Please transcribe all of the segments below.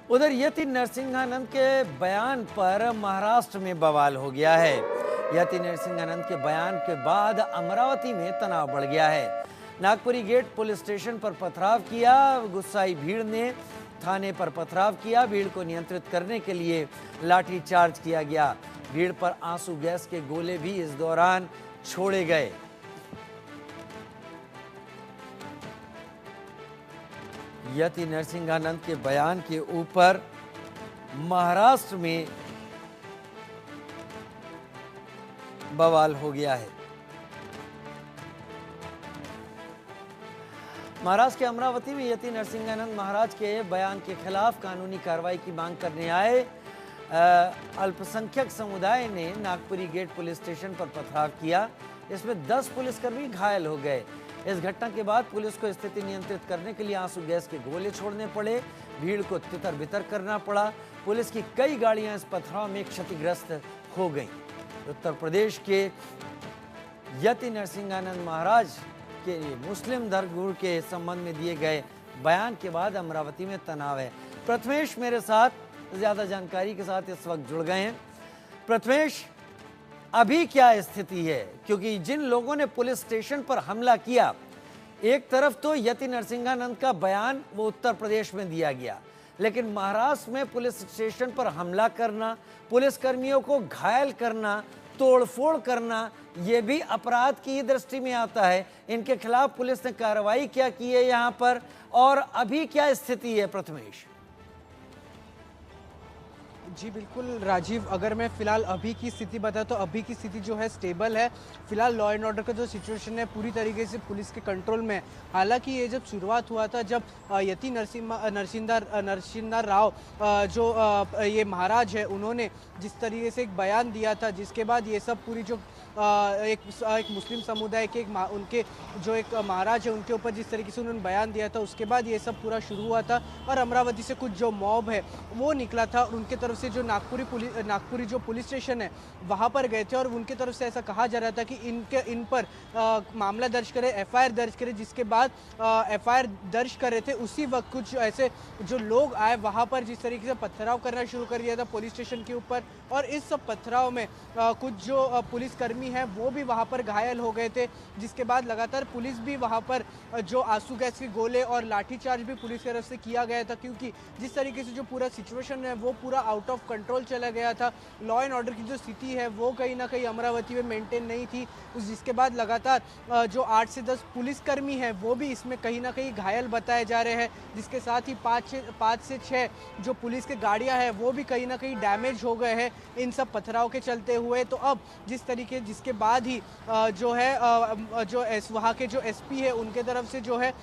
उधर यति नरसिंहानंद के बयान पर महाराष्ट्र में बवाल हो गया है। यति नरसिंहानंद के बयान के बाद अमरावती में तनाव बढ़ गया है। नागपुरी गेट पुलिस स्टेशन पर पथराव किया। गुस्साई भीड़ ने थाने पर पथराव किया। भीड़ को नियंत्रित करने के लिए लाठी चार्ज किया गया। भीड़ पर आंसू गैस के गोले भी इस दौरान छोड़े गए। यति नरसिंहानंद के बयान के ऊपर महाराष्ट्र में बवाल हो गया है। महाराष्ट्र के अमरावती में यति नरसिंहानंद महाराज के बयान के खिलाफ कानूनी कार्रवाई की मांग करने आए अल्पसंख्यक समुदाय ने नागपुरी गेट पुलिस स्टेशन पर पथराव किया। इसमें 10 पुलिसकर्मी घायल हो गए। इस घटना के बाद पुलिस को स्थिति नियंत्रित करने के लिए आंसू गैस के गोले छोड़ने पड़े। भीड़ को तितर बितर करना पड़ा। पुलिस की कई गाड़ियां इस पथराव में क्षतिग्रस्त हो गईं। उत्तर प्रदेश के यति नरसिंहानंद महाराज के मुस्लिम धर्मगुरु के संबंध में दिए गए बयान के बाद अमरावती में तनाव है। प्रथमेश मेरे साथ ज्यादा जानकारी के साथ इस वक्त जुड़ गए हैं। प्रथमेश, अभी क्या स्थिति है? क्योंकि जिन लोगों ने पुलिस स्टेशन पर हमला किया, एक तरफ तो यति नरसिंहानंद का बयान वो उत्तर प्रदेश में दिया गया, लेकिन महाराष्ट्र में पुलिस स्टेशन पर हमला करना, पुलिस कर्मियों को घायल करना, तोड़फोड़ करना, ये भी अपराध की दृष्टि में आता है। इनके खिलाफ पुलिस ने कार्रवाई क्या की है यहाँ पर, और अभी क्या स्थिति है प्रथमेश? जी बिल्कुल राजीव, अगर मैं फिलहाल अभी की स्थिति बताऊं तो अभी की स्थिति जो है स्टेबल है। फिलहाल लॉ एंड ऑर्डर का जो सिचुएशन है पूरी तरीके से पुलिस के कंट्रोल में है। हालांकि ये जब शुरुआत हुआ था, जब यति नरसिंहा राव जो ये महाराज है, उन्होंने जिस तरीके से एक बयान दिया था, जिसके बाद ये सब पूरी जो एक मुस्लिम समुदाय के उनके जो एक महाराज है उनके ऊपर जिस तरीके से उन्होंने बयान दिया था, उसके बाद ये सब पूरा शुरू हुआ था। और अमरावती से कुछ जो मॉब है वो निकला था, उनके तरफ से जो नागपुरी जो पुलिस स्टेशन है वहाँ पर गए थे, और उनके तरफ से ऐसा कहा जा रहा था कि इन पर मामला दर्ज करे, एफआईआर दर्ज करे। जिसके बाद एफआईआर दर्ज कर रहे थे, उसी वक्त कुछ ऐसे जो लोग आए वहाँ पर जिस तरीके से पथराव करना शुरू कर दिया था पुलिस स्टेशन के ऊपर। और इस सब पथराव में कुछ जो पुलिसकर्मी हैं वो भी वहाँ पर घायल हो गए थे। जिसके बाद लगातार पुलिस भी वहाँ पर जो आंसू गैस के गोले और लाठीचार्ज भी पुलिस की तरफ से किया गया था, क्योंकि जिस तरीके से जो पूरा सिचुएशन है वो पूरा आउट ऑफ कंट्रोल चला गया था। लॉ एंड ऑर्डर की जो स्थिति है वो कहीं ना कहीं अमरावती में मेंटेन नहीं थी। जिसके बाद लगातार जो 8 से 10 पुलिसकर्मी हैं वो भी इसमें कहीं ना कहीं घायल बताए जा रहे हैं। जिसके साथ ही 5 से 6 जो पुलिस के गाड़ियां हैं वो भी कहीं ना कहीं डैमेज हो गए हैं इन सब पथराव के चलते हुए। तो अब जिसके बाद ही जो है जो वहाँ के जो एसपी है उनके तरफ से जो है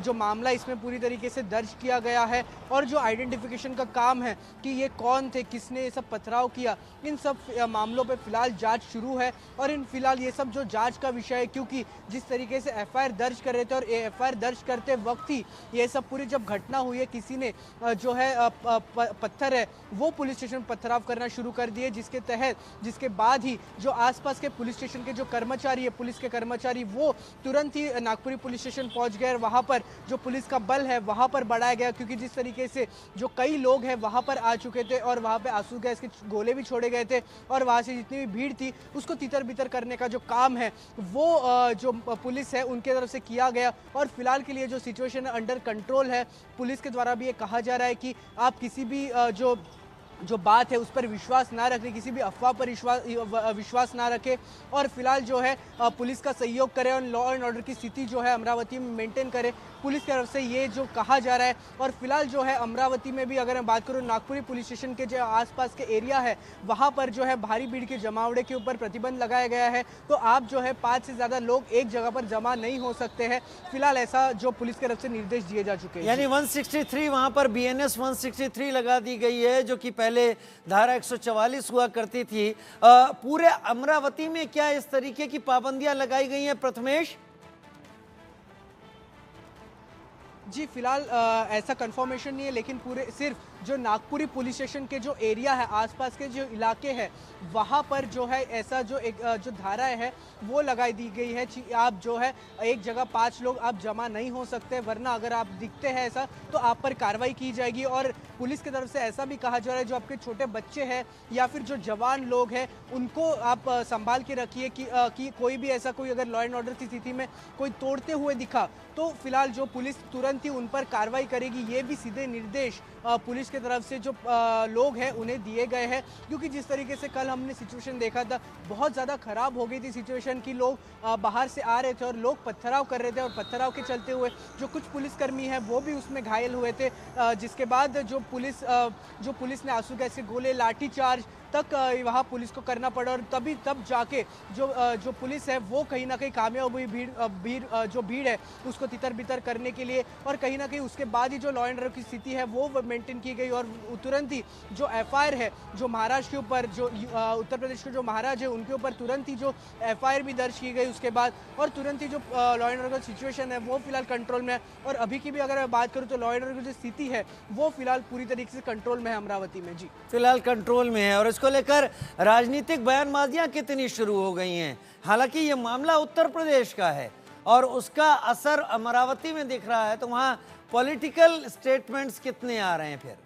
जो मामला इसमें पूरी तरीके से दर्ज किया गया है, और जो आइडेंटिफिकेशन का काम है कि ये कौन थे, किसने ये सब पथराव किया, इन सब मामलों पे फिलहाल जांच शुरू है। और फिलहाल ये सब जो जांच का विषय है, क्योंकि जिस तरीके से एफआईआर दर्ज कर रहे थे और एफआईआर दर्ज करते वक्त ही ये सब पूरी जब घटना हुई है, किसी ने जो है पत्थर है वो पुलिस स्टेशन पथराव करना शुरू कर दिए। जिसके बाद ही जो आसपास के पुलिस स्टेशन के जो कर्मचारी है, पुलिस के कर्मचारी, वो तुरंत ही नागपुरी पुलिस स्टेशन पहुंच गए और वहां पर जो पुलिस का बल है वहां पर बढ़ाया गया, क्योंकि जिस तरीके से जो कई लोग हैं वहां पर आ चुके थे और वहां पे आंसू गैस के गोले भी छोड़े गए थे, और वहां से जितनी भी भीड़ थी उसको तितर बितर करने का जो काम है वो जो पुलिस है उनके तरफ से किया गया। और फिलहाल के लिए जो सिचुएशन है अंडर कंट्रोल है। पुलिस के द्वारा भी ये कहा जा रहा है कि आप किसी भी जो बात है उस पर विश्वास ना रखें, किसी भी अफवाह पर विश्वास ना रखें, और फिलहाल जो है पुलिस का सहयोग करें और लॉ एंड ऑर्डर की स्थिति जो है अमरावती में मेंटेन करें, पुलिस की तरफ से ये जो कहा जा रहा है। और फिलहाल जो है अमरावती में भी अगर मैं बात करूं, नागपुरी पुलिस स्टेशन के जो आसपास के एरिया है वहां पर जो है भारी भीड़ के जमावड़े के ऊपर प्रतिबंध लगाया गया है। तो आप जो है 5 से ज़्यादा लोग एक जगह पर जमा नहीं हो सकते हैं। फिलहाल ऐसा जो पुलिस की तरफ से निर्देश दिए जा चुके हैं। यानी 163 वहां पर BNS 163 लगा दी गई है, जो कि पहले धारा 144 हुआ करती थी। पूरे अमरावती में क्या इस तरीके की पाबंदियां लगाई गई हैं प्रथमेश? जी फिलहाल ऐसा कंफर्मेशन नहीं है, लेकिन पूरे सिर्फ जो नागपुरी पुलिस स्टेशन के जो एरिया है, आसपास के जो इलाके हैं, वहाँ पर जो है ऐसा जो एक जो धाराएं है वो लगाई दी गई है। आप जो है एक जगह 5 लोग आप जमा नहीं हो सकते, वरना अगर आप दिखते हैं ऐसा तो आप पर कार्रवाई की जाएगी। और पुलिस की तरफ से ऐसा भी कहा जा रहा है, जो आपके छोटे बच्चे हैं या फिर जो जवान लोग हैं उनको आप संभाल के रखिए कि कोई भी ऐसा कोई अगर लॉ एंड ऑर्डर की स्थिति में कोई तोड़ते हुए दिखा तो फिलहाल जो पुलिस तुरंत ही उन पर कार्रवाई करेगी। ये भी सीधे निर्देश पुलिस की तरफ से जो लोग हैं उन्हें दिए गए हैं, क्योंकि जिस तरीके से कल हमने सिचुएशन देखा था, बहुत ज़्यादा खराब हो गई थी सिचुएशन की। लोग बाहर से आ रहे थे और लोग पथराव कर रहे थे, और पथराव के चलते हुए जो कुछ पुलिसकर्मी हैं वो भी उसमें घायल हुए थे, जिसके बाद जो पुलिस ने आंसू गैस के गोले, लाठी चार्ज तक वहाँ पुलिस को करना पड़ा, और तब जाके जो पुलिस है वो कहीं ना कहीं कामयाब हुई भीड़ है उसको तितर बितर करने के लिए। और कहीं ना कहीं उसके बाद ही जो लॉ एंड ऑर्डर की स्थिति है वो मेंटेन की गई, और तुरंत ही जो एफआईआर है जो महाराष्ट्र के ऊपर, जो उत्तर प्रदेश के जो महाराज है उनके ऊपर तुरंत ही जो एफआईआर भी दर्ज की गई उसके बाद, और तुरंत ही जो लॉ एंड ऑर्डर की सिचुएशन है वो फिलहाल कंट्रोल में है। और अभी की भी अगर मैं बात करूँ तो लॉ एंड ऑर्डर की जो स्थिति है वो फिलहाल पूरी तरीके से कंट्रोल में है अमरावती में। जी फिलहाल कंट्रोल में है, और इसको लेकर राजनीतिक बयानबाजियां कितनी शुरू हो गई हैं। हालांकि ये मामला उत्तर प्रदेश का है और उसका असर अमरावती में दिख रहा है, तो वहां पॉलिटिकल स्टेटमेंट्स कितने आ रहे हैं फिर?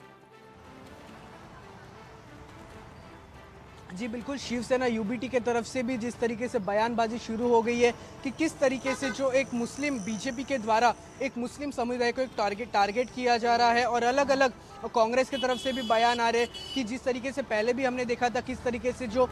जी बिल्कुल, शिवसेना यूबीटी के तरफ से भी जिस तरीके से बयानबाजी शुरू हो गई है कि किस तरीके से जो एक मुस्लिम बीजेपी के द्वारा एक मुस्लिम समुदाय को एक टारगेट किया जा रहा है, और अलग अलग कांग्रेस की तरफ से भी बयान आ रहे हैं कि जिस तरीके से पहले भी हमने देखा था किस तरीके से जो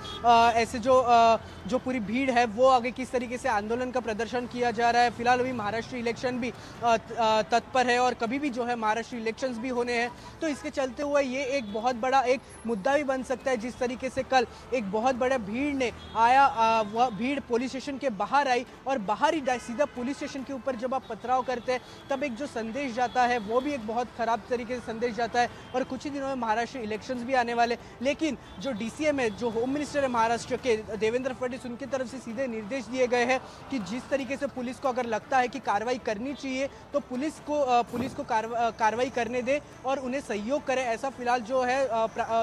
पूरी भीड़ है वो आगे किस तरीके से आंदोलन का प्रदर्शन किया जा रहा है। फिलहाल अभी महाराष्ट्र इलेक्शन भी तत्पर है, और कभी भी जो है महाराष्ट्र इलेक्शंस भी होने हैं, तो इसके चलते हुए ये एक बहुत बड़ा एक मुद्दा भी बन सकता है। जिस तरीके से कल एक बहुत बड़ा भीड़ ने वह भीड़ पुलिस स्टेशन के बाहर आई, और बाहर ही सीधा पुलिस स्टेशन के ऊपर जब आप पथराव करते हैं तब एक जो संदेश जाता है वो भी एक बहुत खराब तरीके से संदेश जाता है। और कुछ ही दिनों में महाराष्ट्र इलेक्शंस भी आने वाले, लेकिन जो डीसीएम है, जो होम मिनिस्टर है महाराष्ट्र के देवेंद्र फडणवीस, उनकी तरफ से सीधे निर्देश दिए गए हैं कि जिस तरीके से पुलिस को अगर लगता है कि कार्रवाई करनी चाहिए तो पुलिस को कार्रवाई करने दे और उन्हें सहयोग करे। ऐसा फिलहाल जो है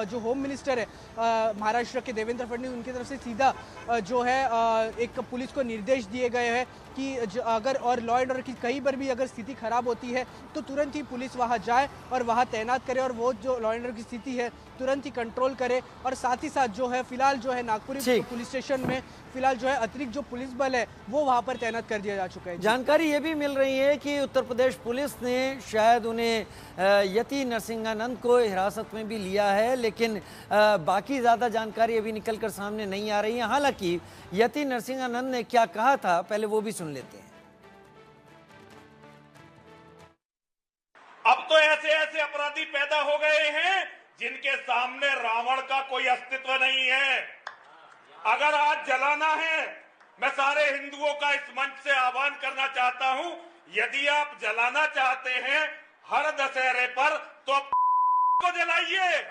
जो होम मिनिस्टर है महाराष्ट्र के देवेंद्र फडणवीस, उनकी तरफ से सीधा जो है एक पुलिस को निर्देश दिए गए हैं कि अगर और लॉ एंड ऑर्डर की कहीं पर भी अगर स्थिति खराब होती है तो तुरंत ही पुलिस वहां जाए और वहां तैनात करे, और वो जो लॉ एंड ऑर्डर की स्थिति है तुरंत ही कंट्रोल करे। और साथ ही साथ जो है फिलहाल जो है नागपुर पुलिस स्टेशन में फिलहाल जो है अतिरिक्त जो पुलिस बल है वो वहां पर तैनात कर दिया जा चुका है। जानकारी ये भी मिल रही है कि उत्तर प्रदेश पुलिस ने शायद उन्हें यति नरसिंहानंद को हिरासत में भी लिया है, लेकिन बाकी ज़्यादा जानकारी अभी निकल कर सामने नहीं आ रही है। हालांकि यति नरसिंहानंद ने क्या कहा था पहले वो भी सुन लेते हैं। अब तो ऐसे ऐसे अपराधी पैदा हो गए हैं जिनके सामने रावण का कोई अस्तित्व नहीं है। अगर आज जलाना है, मैं सारे हिंदुओं का इस मंच से आह्वान करना चाहता हूं, यदि आप जलाना चाहते हैं हर दशहरे पर तो आप को जलाइए।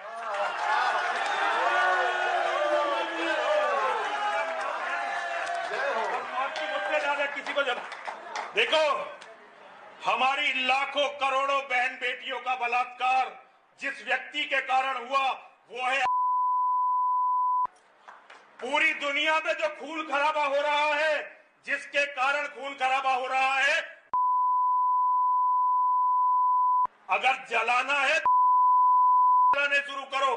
मुझसे ज्यादा किसी को जला। देखो, हमारी लाखों करोड़ों बहन बेटियों का बलात्कार जिस व्यक्ति के कारण हुआ वो है। पूरी दुनिया में जो खून खराबा हो रहा है, जिसके कारण खून खराबा हो रहा है, अगर जलाना है जलाने शुरू करो।